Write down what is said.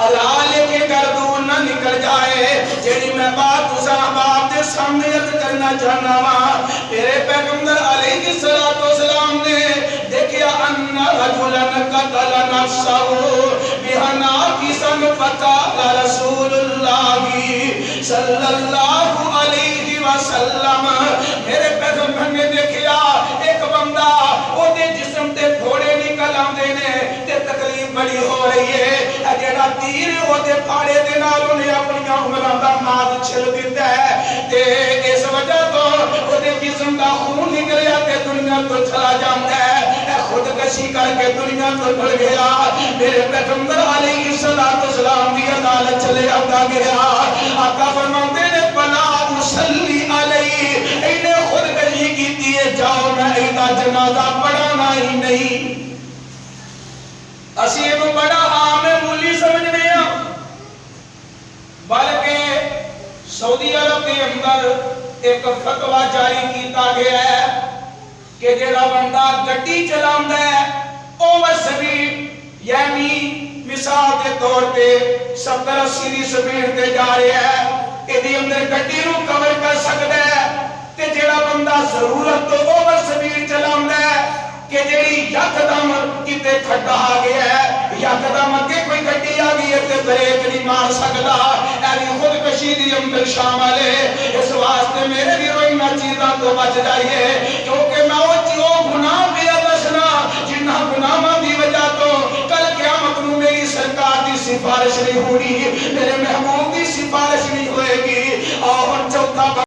اللہ لے کے گردون نہ نکل جائے جیڑی میں بات اسا باپ دے سامنے عرض کرنا چاہنا وا میرے پیغمبر علیہ السلام نے دیکھیا ان رجلن قتل نفسہ بہنا کی سن فقال رسول اللہ صلی اللہ علیہ وسلم میرے پیغمبر نے دیکھیا ایک بندہ او دے جسم تے پھوڑے نکل آندے نے تے تکلیف بڑی ہو رہی ہے جیڑا تیر او دے پھاڑے دے نال انہیں اپنی عمراں دا ماز چھل دیتا ہے تے اس وجہ تو او دے جسم دا خون نکلیا تے دنیا تو چلا جاندا ہے خودکشی کر کے دنیا تو ٹر گیا میرے پیغمبر علیہ السلام دی عدالت چلے آتا گیا آقا فرماتے نے بلا مصلی علیہ انہیں خودکشی کیتی ہے جاؤ میں ایدہ جنازہ پڑھانا ہی نہیں اسی انہوں بڑا عام مولی سمجھنے ہیں بلکہ سعودی عرب کے اندر ایک فتوہ جاری کیتا گیا ہے کہ جیڑا بندہ گڈی چلاندہ ہے اوور سپیڈ یعنی مثال کے طور پہ 70-80 دی سپیڈ تے جا رہے ہیں ایدی اندر گڈی رو کور کر سکتا ہے تے جیڑا بندہ ضرورت تو اوور سپیڈ چلاندہ ہے کہ جیڑی یکدم کتے کھٹا آ گیا ہے یکدم اگے کوئی گڈی آ گئی ہے تے بریک نہیں مار سکتا ایویں خودکشی دی اندر شامل ہے اس واسطے میرے بھی روئنا چیزاں تو بچ جائیے کیونکہ میں وہ گناہ پہ دسنا جنہ گناہاں دی وجہ تو کل قیامت میں میری سرکار دی سفارش نہیں ہونی میرے محبوب دی سفارش نہیں ہوئے گی اور چوتھا